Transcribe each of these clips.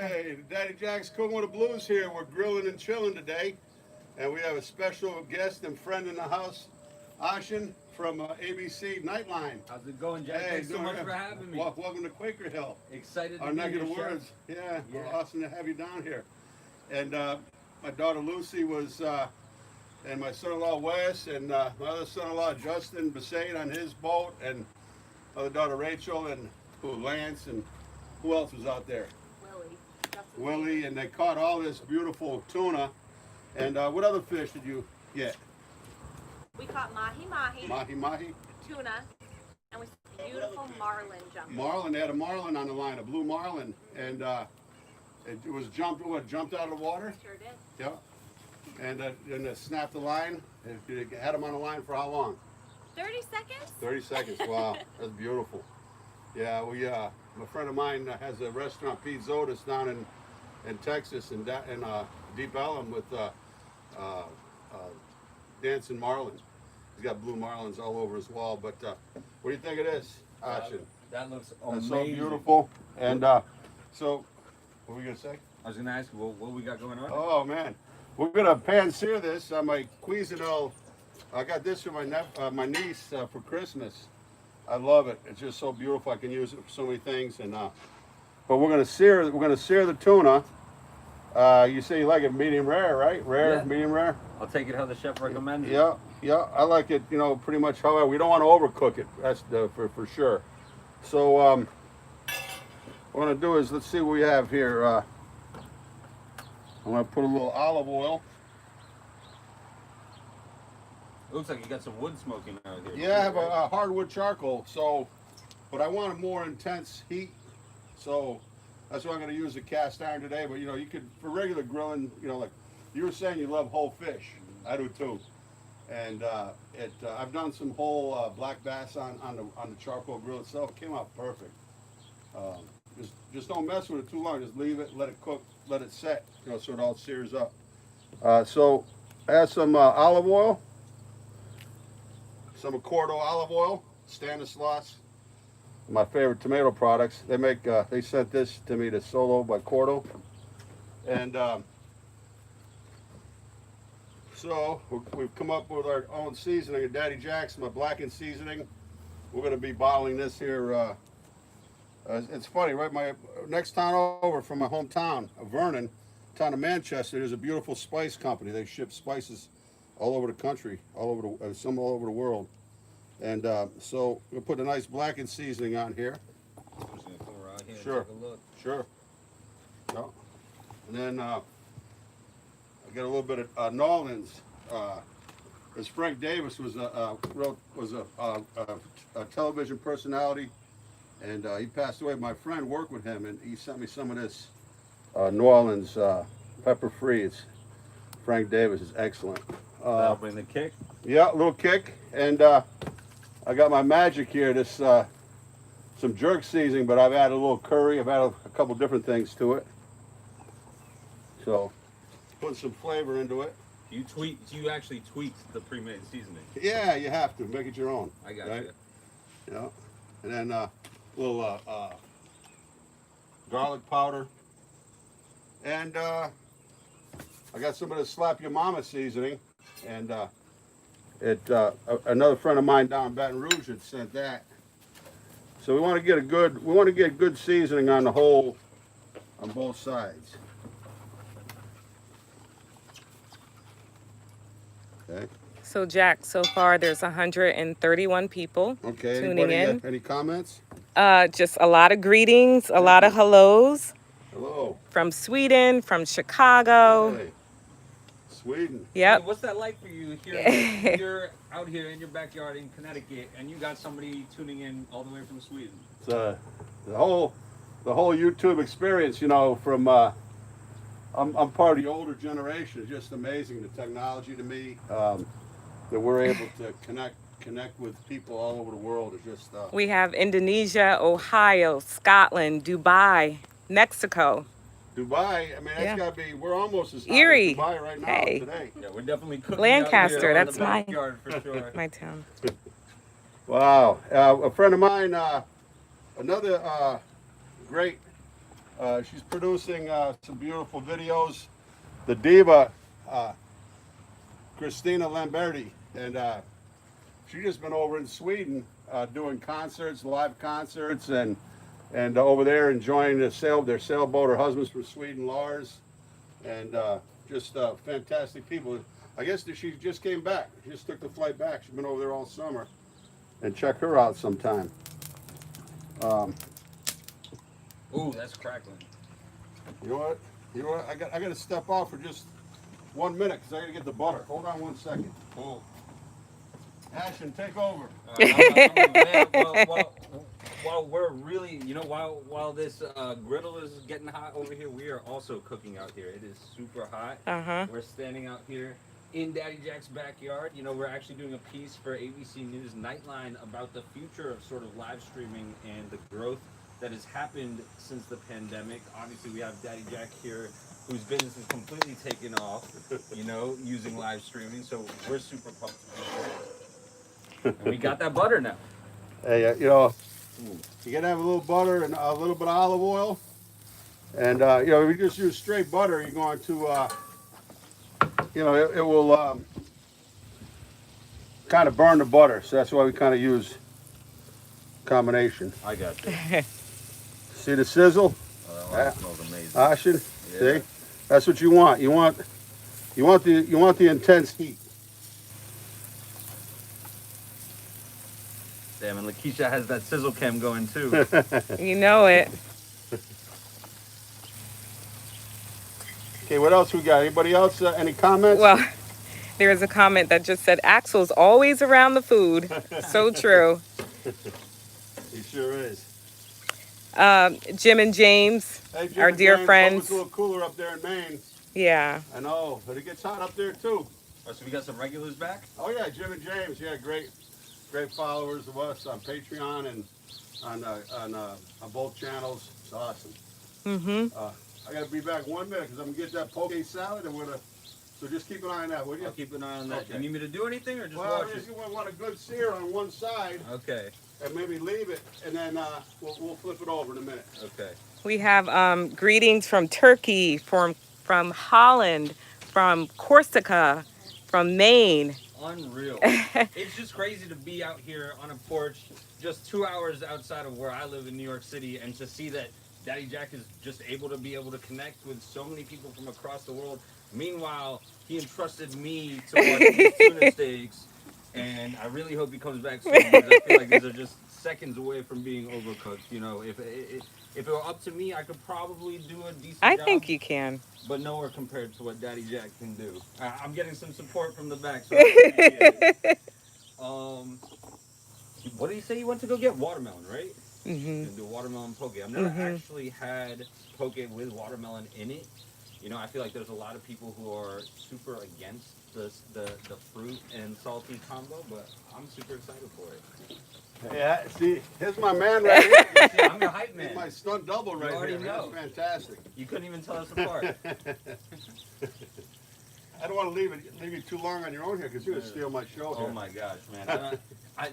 Hey, Daddy Jack's cooking with the blues here. We're grilling and chilling today, and we have a special guest and friend in the house, Ashin from ABC Nightline. How's it going, Jack? Hey, Thanks so much for having me. Welcome to Quaker Hill. Excited to Our be neck of here, the Chef. woods. Yeah, awesome to have you down here. And my daughter Lucy was, and my son-in-law Wes, and my other son-in-law Justin Besaid on his boat, and other daughter Rachel, and Lance, and who else was out there? Willie, and they caught all this beautiful tuna. And what other fish did you get? We caught mahi-mahi, Mahi-mahi? tuna, and we saw beautiful marlin jump. Marlin, they had a marlin on the line, a blue marlin. And it was jumped out of the water? Sure did. Yeah. And then it snapped the line. It had them on the line for how long? 30 seconds? 30 seconds, wow, that's beautiful. Yeah, a friend of mine has a restaurant, Pete Zotis, down in Texas, in Deep Ellum with dancing marlins. He's got blue marlins all over his wall, but what do you think of this, Ashin? That looks That's amazing. so beautiful. And so, what were we going to say? I was going to ask you, what we got going on? Oh, man. We're going to pan-sear this on my Cuisinart. I got this for my niece for Christmas. I love it. It's just so beautiful. I can use it for so many things. And but we're gonna sear the tuna. You say you like it medium rare, right? Rare, Yeah. medium rare. I'll take it how the chef recommends it. Yeah, yeah. I like it. Pretty much however. We don't want to overcook it. That's for sure. So what we're gonna do is let's see what we have here. I'm gonna put a little olive oil. It looks like you got some wood smoking out here. Yeah, I have a hardwood charcoal, but I want a more intense heat, so that's why I'm going to use a cast iron today. But you could, for regular grilling, like you were saying, you love whole fish. I do too, and I've done some whole black bass on the charcoal grill itself. It came out perfect. Just don't mess with it too long. Just leave it, let it cook, let it set, so it all sears up. So I have some olive oil. Some Accordo olive oil, Stanislaus, my favorite tomato products. They sent this to me to Solo by Accordo. And so we've come up with our own seasoning at Daddy Jack's, my Blackened seasoning. We're going to be bottling this here. It's funny, right? My next town over from my hometown of Vernon, town of Manchester, there's a beautiful spice company. They ship spices all over the country, some all over the world. And so we'll put a nice blackened seasoning on here. I'm just going to come around here Sure. and take a look. Sure. Yeah. And then I got a little bit of Nolans. As Frank Davis was a television personality, and he passed away. My friend worked with him, and he sent me some of this New Orleans pepper free. It's Frank Davis is excellent. That'll bring the kick. Yeah, a little kick, and I got my magic here. This some jerk seasoning, but I've added a little curry. I've added a couple different things to it. So, putting some flavor into it. You actually tweaked the pre-made seasoning. Yeah, you have to make it your own. I got right? you. Yeah, and then a little garlic powder, and I got some of the Slap Your Mama seasoning, and another friend of mine down in Baton Rouge had sent that. So we want to get good seasoning on the whole, on both sides. Okay. So Jack, so far there's 131 people Okay. tuning in. Any comments? Just a lot of greetings, a lot of hellos Hello. from Sweden, from Chicago. Hey. Sweden. Yep. Hey, what's that like for you here? You're out here in your backyard in Connecticut, and you got somebody tuning in all the way from Sweden. It's, the whole YouTube experience, from I'm part of the older generation. It's just amazing, the technology to me, that we're able to connect with people all over the world. It's just We have Indonesia, Ohio, Scotland, Dubai, Mexico. Dubai. I mean, that's Yeah. gotta be. We're almost as hot Erie. as Dubai right now Hey. today. Yeah, we're definitely cooking Lancaster, out here that's in the my- backyard for sure. My town. Wow. A friend of mine, another great She's producing some beautiful videos. The diva, Christina Lamberti, and she's just been over in Sweden doing concerts, live concerts, and over there enjoying their sailboat. Her husband's from Sweden, Lars, and just fantastic people. I guess that she just came back. She just took the flight back. She's been over there all summer. And check her out sometime. Ooh, that's crackling. You know what? You know what? I got to step off for just 1 minute because I got to get the butter. Hold on 1 second. Cool. Ashton, take over. While we're really, while this griddle is getting hot over here, we are also cooking out here. It is super hot. We're standing out here in Daddy Jack's backyard. We're actually doing a piece for ABC News Nightline about the future of sort of live streaming and the growth that has happened since the pandemic. Obviously, we have Daddy Jack here, whose business is completely taken off, using live streaming. So we're super pumped to be here. And we got that butter now. Hey, you got to have a little butter and a little bit of olive oil. And, if you just use straight butter, you're going to, it will kind of burn the butter. So that's why we kind of use combination. I got you. See the sizzle? Oh, that smells amazing. Ashton, Yeah. see? That's what you want. You want the intense heat. Damn, and Lakeisha has that sizzle cam going too. You know it. Okay, what else we got? Anybody else? Any comments? Well, there's a comment that just said, Axel's always around the food. So true. He sure is. Jim and James, Hey, Jim our and dear James, friends. It's a little cooler up there in Maine. Yeah. I know, but it gets hot up there too. Oh, so we got some regulars back? Oh yeah, Jim and James. Yeah, great followers of us on Patreon and on both channels. It's awesome. I got to be back 1 minute because I'm gonna get that poke salad and so just keep an eye on that, will you? I'll keep an eye on that. Okay. You need me to do anything or just Well, watch it? you want a good sear on one side Okay. and maybe leave it, and then we'll flip it over in a minute. Okay. We have greetings from Turkey, from Holland, from Corsica, from Maine. Unreal. It's just crazy to be out here on a porch just 2 hours outside of where I live in New York City and to see that Daddy Jack is just able to connect with so many people from across the world. Meanwhile, he entrusted me to watch these tuna steaks, and I really hope he comes back soon because I feel like these are just seconds away from being overcooked. If it were up to me, I could probably do a decent I job. think you can. But nowhere compared to what Daddy Jack can do. I'm getting some support from the back, so I appreciate it. What did he say you went to go get? Watermelon, right? And do watermelon poke. I've never actually had poke with watermelon in it. I feel like there's a lot of people who are super against the fruit and salty combo, but I'm super excited for it. Yeah, see, here's my man right here. See, I'm your hype man. He's my stunt double right You already here. know. That's fantastic. You couldn't even tell us apart. I don't want to leave you too long on your own here because you're going to steal my show here. Oh my gosh, man.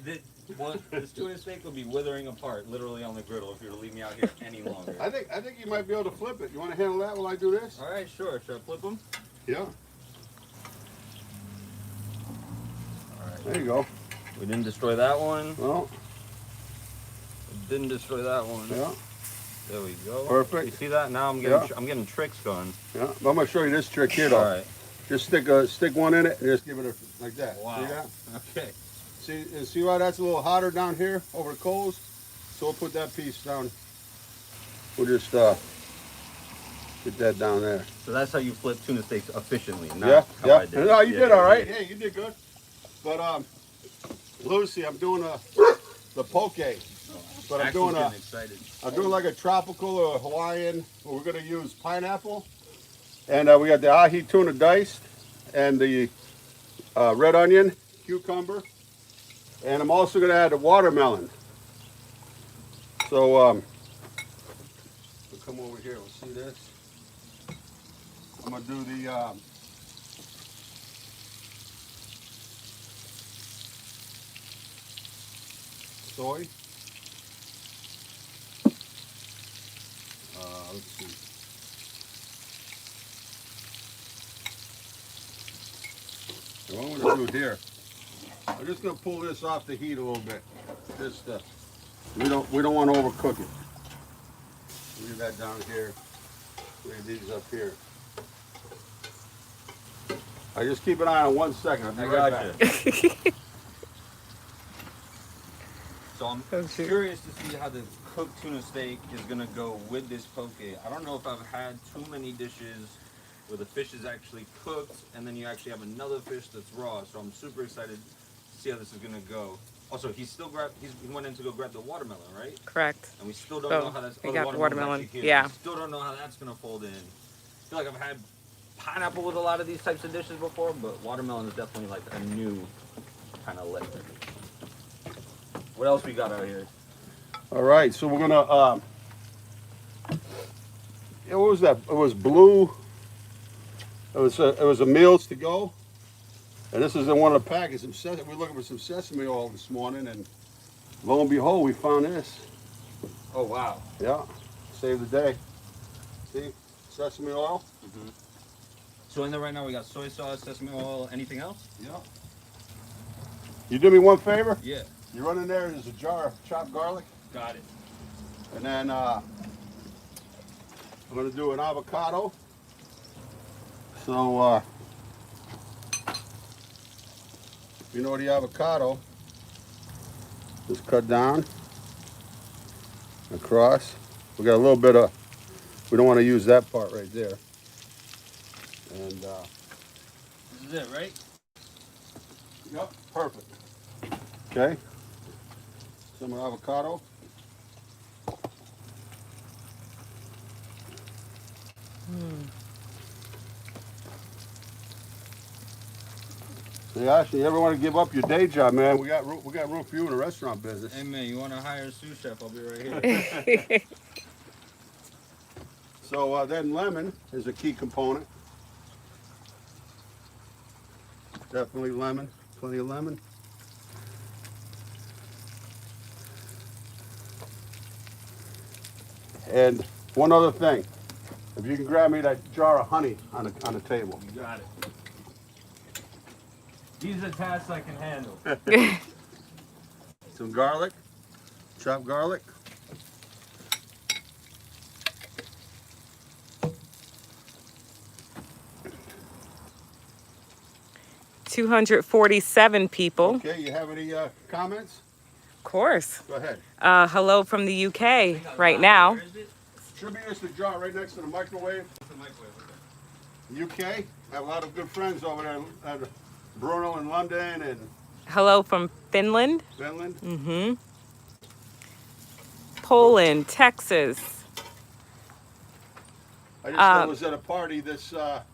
This tuna steak will be withering apart literally on the griddle if you were to leave me out here any longer. I think you might be able to flip it. You want to handle that while I do this? All right, sure. Should I flip them? Yeah. All right. There you go. We didn't destroy that one. Well, We didn't destroy that one. yeah, There we go. Perfect. You see that? Now I'm getting tricks going. yeah. But I'm going to show you this trick here, though. All right. Just stick one in it and just give it like that. Wow. See that? Okay. See why that's a little hotter down here over the coals? So we'll put that piece down. We'll just get that down there. So that's how you flip tuna steaks efficiently. Not Yeah, how yeah. I did. No, you Yeah, did all right. yeah. Yeah, you did good. But Lucy, I'm doing the poke. But I'm doing Getting excited. I'm doing like a tropical or a Hawaiian. We're gonna use pineapple, and we got the ahi tuna diced, and the red onion, cucumber, and I'm also gonna add the watermelon. So we'll come over here. We'll see this. I'm gonna do the soy. let's see. So what I'm gonna do here, I'm just gonna pull this off the heat a little bit. Just we don't want to overcook it. Leave that down here. Leave these up here. I just keep an eye on 1 second. I'll be right back. So I'm curious to see how the cooked tuna steak is gonna go with this poke. I don't know if I've had too many dishes where the fish is actually cooked and then you actually have another fish that's raw. So I'm super excited to see how this is gonna go. Also, he went in to go grab the watermelon, right? Correct. And we still don't know how that's. We got the watermelon. Here. Yeah. We still don't know how that's gonna fold in. I feel like I've had pineapple with a lot of these types of dishes before, but watermelon is definitely like a new kind of lick. What else we got out here? All right, so we're gonna. Yeah, what was that? It was blue. It was a meals to go, and this is in one of the packets. We're looking for some sesame oil this morning, and lo and behold, we found this. Oh wow! Yeah, save the day. See, sesame oil. Mm-hmm. So in there right now we got soy sauce, sesame oil. Anything else? Yeah. You do me one favor? Yeah. You run in there. There's a jar of chopped garlic. Got it. And then I'm gonna do an avocado. So you know the avocado is cut down across. We got a little bit of. We don't want to use that part right there. And this is it, right? yep, perfect. Okay. Some avocado. Yeah, actually, you ever want to give up your day job, man? We got room for you in the restaurant business. Hey man, you want to hire a sous chef? I'll be right here. So then lemon is a key component. Definitely lemon, plenty of lemon. And one other thing, if you can grab me that jar of honey on the table. You got it. These are tasks I can handle. Some garlic, chopped garlic. $247 people. Okay, you have any comments? Of course. Go ahead. Hello from the UK right now. Where is it? Should be just a jar right next to the microwave. It's the microwave. Okay. UK. I have a lot of good friends over there. Bruno in London and Hello from Finland. Finland. Mm-hmm. Poland, Texas. I just was at a party this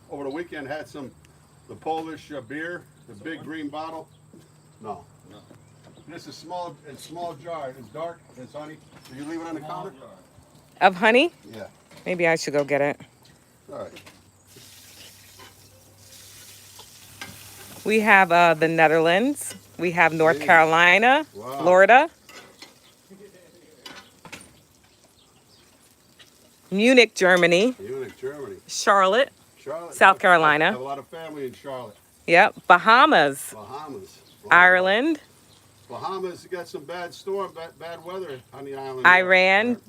over the weekend. Had the Polish beer, the big green bottle. No. No. This is small. It's small jar. It's dark. It's honey. Do you leave it on the counter? Of honey? Yeah. Maybe I should go get it. All right. We have the Netherlands. We have North Hey. Carolina, Wow. Florida, Munich, Germany, Munich, Germany. Charlotte, Charlotte. South I Carolina. have a lot of family in Charlotte. Yep, Bahamas, Bahamas. Ireland, Bahamas got some bad storm, bad weather on the island. Iran,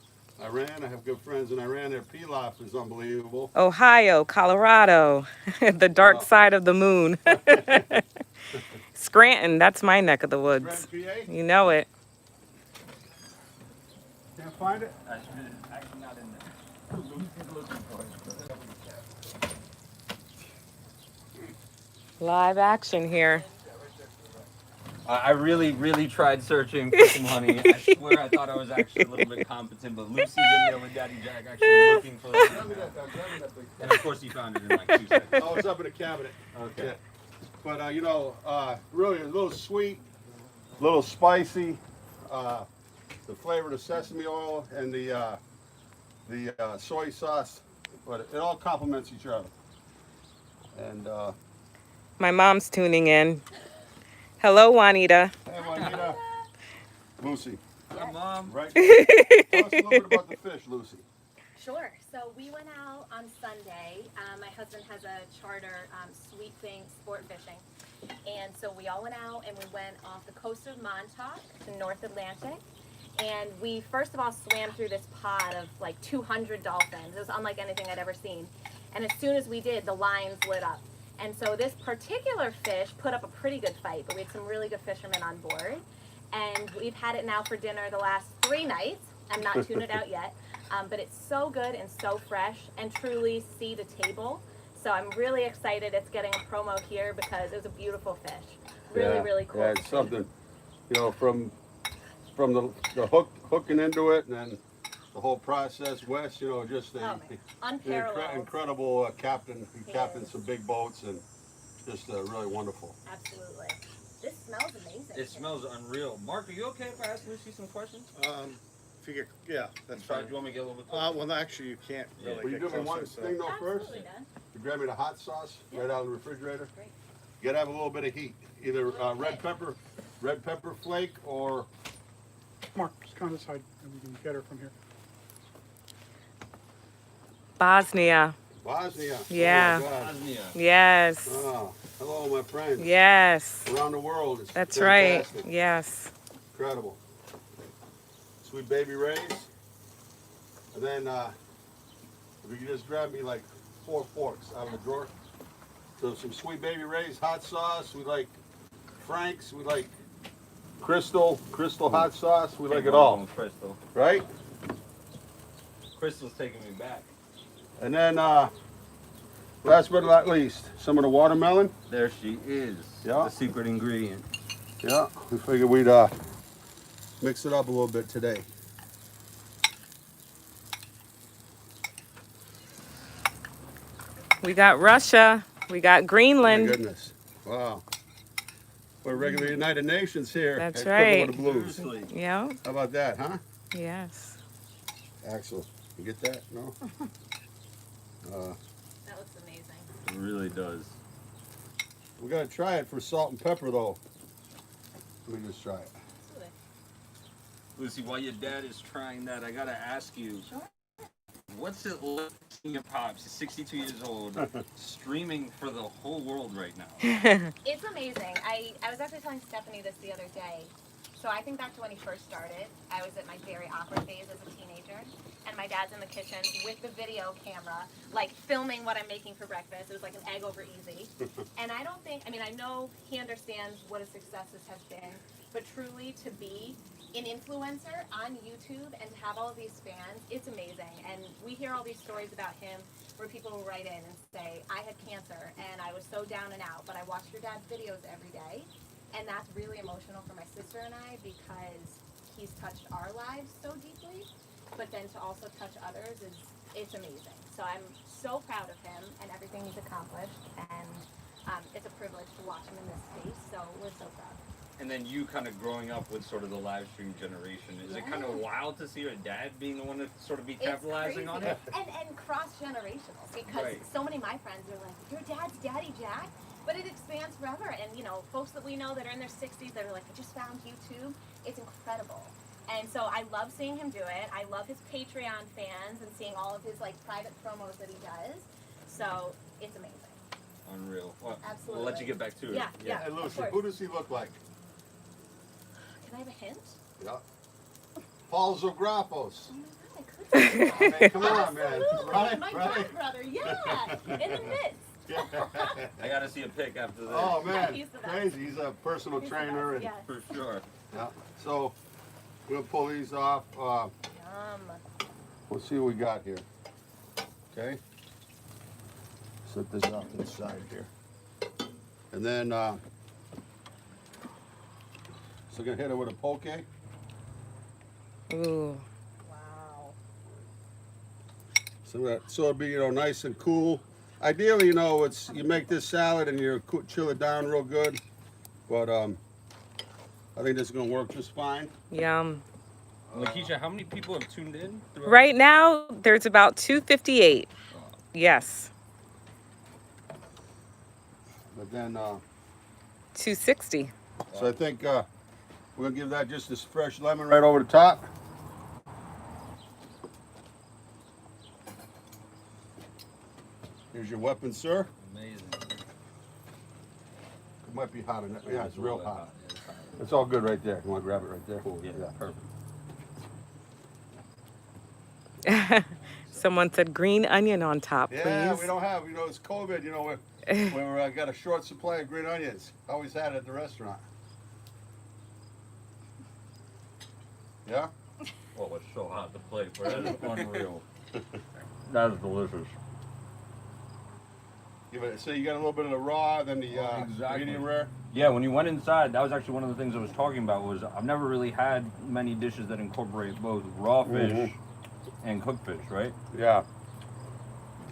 Iran. I have good friends in Iran. Their pilaf is unbelievable. Ohio, Colorado, the dark side of the moon. Scranton, that's my neck of the woods. Scranton, PA? You know it. Can't find it? Actually not in there. Looking for it. Live action here. I really tried searching for some honey. I swear I thought I was actually a little bit competent, but Lucy's in there with Daddy Jack actually looking for it. And of course he found it in like 2 seconds. Oh, it's up in the cabinet. Okay. But really a little sweet, a little spicy. The flavor of the sesame oil and the soy sauce, but it all complements each other. And My mom's tuning in. Hello, Juanita. hey, Juanita. Lucy, Hi, Mom. right? Tell us a little bit about the fish, Lucy. Sure. So we went out on Sunday. My husband has a charter sweet thing sport fishing. And so we all went out and we went off the coast of Montauk to North Atlantic. And we first of all swam through this pod of like 200 dolphins. It was unlike anything I'd ever seen. And as soon as we did, the lines lit up. And so this particular fish put up a pretty good fight, but we had some really good fishermen on board. And we've had it now for dinner the last 3 nights. I'm not tuned it out yet. But it's so good and so fresh and truly sea to table. So I'm really excited it's getting a promo here because it was a beautiful fish. Really, really cool. Yeah, it's something, you know, from the hooking into it and then the whole process. Wes, you know, just Unparalleled. incredible captain. He captained some big boats and just really wonderful. Absolutely. This smells amazing. It smells unreal. Mark, are you okay if I ask Lucy some questions? If you get, yeah, that's Sorry, fine. do you want me to get a little bit closer? Well, actually, you can't really Will you get do me one closer, so- thing though first? Absolutely, Dad. You grab me the hot sauce right out of the refrigerator. Great. You gotta have a little bit of heat. Either red pepper flake or Mark, just come on this side and we can get her from here. Bosnia. Bosnia. Yeah. Oh my God. Bosnia. Yes. Oh, hello, my friends. Yes. Around the world. It's That's fantastic. right. Yes. Incredible. Sweet baby rays. And then if you could just grab me like 4 forks out of the drawer. So some sweet baby rays, hot sauce. We like Frank's. We like Crystal hot sauce. We like it all. Crystal. Right? Crystal's taking me back. And then last but not least, some of the watermelon. There she is. Yeah. The secret ingredient. Yeah, we figured we'd mix it up a little bit today. We got Russia. We got My Greenland. goodness. Wow. We're regular United Nations here. That's at Cooking right. with the Blues. Seriously. Yeah. How about that, huh? Yes. Axel, you get that? No? That looks amazing. It really does. We gotta try it for salt and pepper though. Let me just try it. Absolutely. Lucy, while your dad is trying that, I gotta ask you, Sure. what's it like seeing your pops, he's 62 years old, streaming for the whole world right now? It's amazing. I was actually telling Stephanie this the other day. So I think back to when he first started. I was at my very awkward phase as a teenager. And my dad's in the kitchen with the video camera, like filming what I'm making for breakfast. It was like an egg over easy. And I don't think, I mean, I know he understands what a success this has been, but truly to be an influencer on YouTube and to have all of these fans, it's amazing. And we hear all these stories about him where people will write in and say, I had cancer and I was so down and out, but I watched your dad's videos every day. And that's really emotional for my sister and I because he's touched our lives so deeply, but then to also touch others it's amazing. So I'm so proud of him and everything he's accomplished, and it's a privilege to watch him in this space, so we're so proud. And then you kind of growing up with sort of the live stream generation, is it kind of wild to see your dad being the one to sort of be capitalizing on it? And cross-generational, because Right. so many of my friends are like, your dad's Daddy Jack? But it expands forever, and you know, folks that we know that are in their 60s that are like, I just found YouTube. It's incredible. And so I love seeing him do it. I love his Patreon fans and seeing all of his like private promos that he does. So it's amazing. Unreal. Well, Absolutely. we'll let you get back to it. Yeah. Hey of Lucy, course. who does he look like? Can I have a hint? Yeah. Paul Zografos. Oh my God, I could say that. I mean, come on, man. Absolutely. Right, My right. god brother, yeah. In the midst. I gotta see a pic after this. Oh man, He's the best. crazy. He's a personal He's the trainer. best, And, yes. For sure. yeah. So we'll pull these off. Yum. We'll see what we got here. Okay. Set this off to the side here. And then, so gonna hit it with a poke. Ooh. Wow. So it'll be, you know, nice and cool. Ideally, you know, it's you make this salad and you chill it down real good. But I think this is gonna work just fine. Yum. Lakeisha, how many people have tuned in? throughout- Right now, there's about 258. Yes. But then, 260. so I think we're gonna give that just this fresh lemon right over the top. Here's your weapon, sir. Amazing. It might be hot enough. Yeah, it's real really hot. Yeah, it's hot. It's all good right there. You want to grab it right there? Cool. Yeah. Perfect. Someone said green onion on top, please. Yeah, we don't have, it's COVID, we're got a short supply of green onions. Always had it at the restaurant. Yeah? Oh, it's so hot to plate, but that is unreal. That is delicious. So you got a little bit of the raw, then the Exactly. medium rare? Yeah, when you went inside, that was actually one of the things I was talking about. Was I've never really had many dishes that incorporate both raw fish and cooked fish, right? Yeah.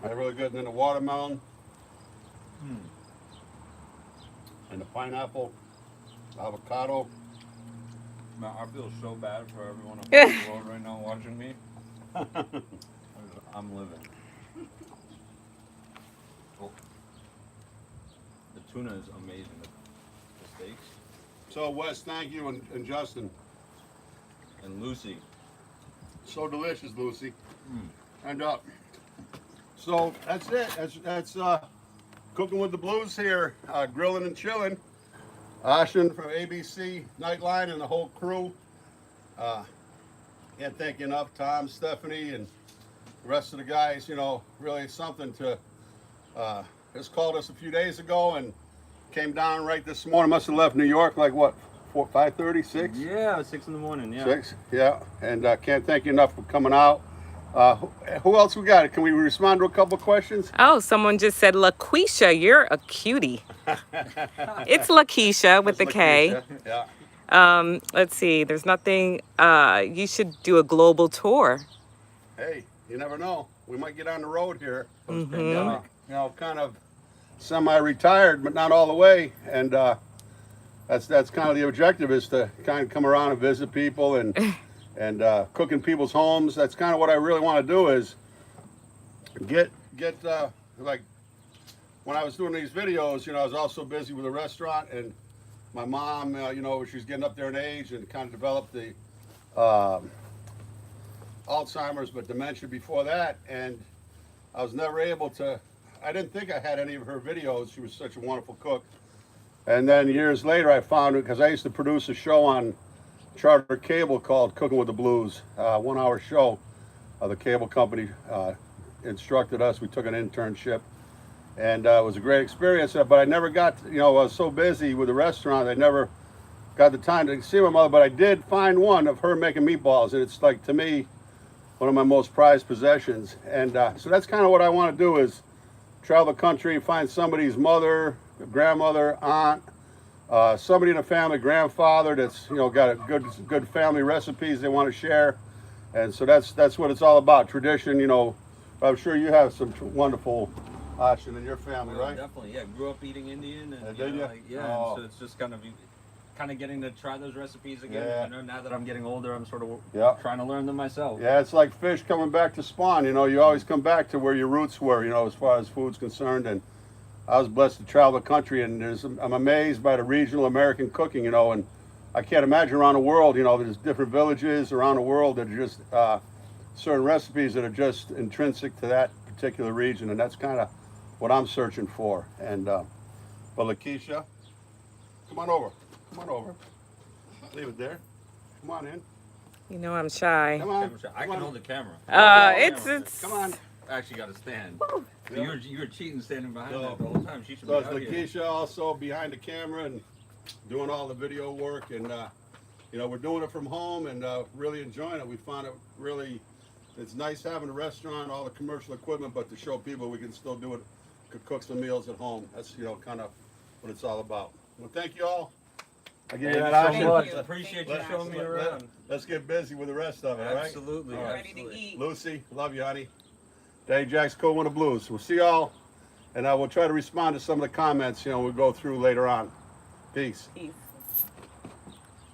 They're really good. And then the watermelon. And the pineapple, avocado. Man, I feel so bad for everyone on the road right now watching me. I'm living. Oh. The tuna is amazing. The steaks. So Wes, thank you, and Justin. And Lucy. So delicious, Lucy. And so that's it. That's Cooking with the Blues here, grilling and chilling. Ashen from ABC Nightline and the whole crew. Can't thank you enough, Tom, Stephanie, and the rest of the guys. Really something to. Just called us a few days ago and came down right this morning. Must have left New York like what, 5:30, 6? Yeah, 6 in the morning. Yeah. 6, yeah. And can't thank you enough for coming out. Who else we got? Can we respond to a couple of questions? Oh, someone just said, LaQuisha, you're a cutie. It's LaQuisha with the K. Yeah. Let's see. There's nothing. You should do a global tour. Hey, you never know. We might get on the road here. Post-pandemic. Kind of semi-retired, but not all the way. And that's kind of the objective, is to kind of come around and visit people and cook in people's homes. That's kind of what I really want to do, is get like when I was doing these videos, I was also busy with a restaurant, and my mom, she was getting up there in age and kind of developed the Alzheimer's, but dementia before that, and I was never able to. I didn't think I had any of her videos. She was such a wonderful cook. And then years later, I found it because I used to produce a show on Charter Cable called Cooking with the Blues, 1-hour show. The cable company instructed us. We took an internship, and it was a great experience. But I never got, I was so busy with the restaurant, I never got the time to see my mother. But I did find one of her making meatballs, and it's like, to me, one of my most prized possessions. And so that's kind of what I want to do, is travel the country and find somebody's mother, grandmother, aunt, somebody in the family, grandfather, that's got a good family recipes they want to share. And so that's what it's all about, tradition. I'm sure you have some wonderful Ashen in your family, right? Definitely, yeah. Grew up eating Indian, and Did you? and so it's just kind of getting to try those recipes again. Yeah. Now that I'm getting older, I'm sort of trying to learn them myself. Yeah, it's like fish coming back to spawn. You always come back to where your roots were, as far as food's concerned. And I was blessed to travel the country, and I'm amazed by the regional American cooking, and I can't imagine around the world, there's different villages around the world that are just certain recipes that are just intrinsic to that particular region, and that's kind of what I'm searching for. And but LaKeisha, come on over. Come on over. Leave it there. Come on in. I'm shy. Come on. I can hold the camera. It's. Come on. I actually got to stand. So Yeah. you were cheating standing behind So- that the whole time. She should So be it's out here. LaKeisha also behind the camera and doing all the video work, and we're doing it from home and really enjoying it. We found it really, it's nice having a restaurant, all the commercial equipment, but to show people we can still do it, cook some meals at home. That's kind of what it's all about. Well, thank you all. I give you that Thank you so option. much. Appreciate you Let- showing me let- around. Let's get busy with the rest of it, all right? Absolutely. All right. Absolutely. Lucy, love you, honey. Daddy Jack's Cooking with the Blues. We'll see y'all, and I will try to respond to some of the comments, we'll go through later on. Peace. Peace.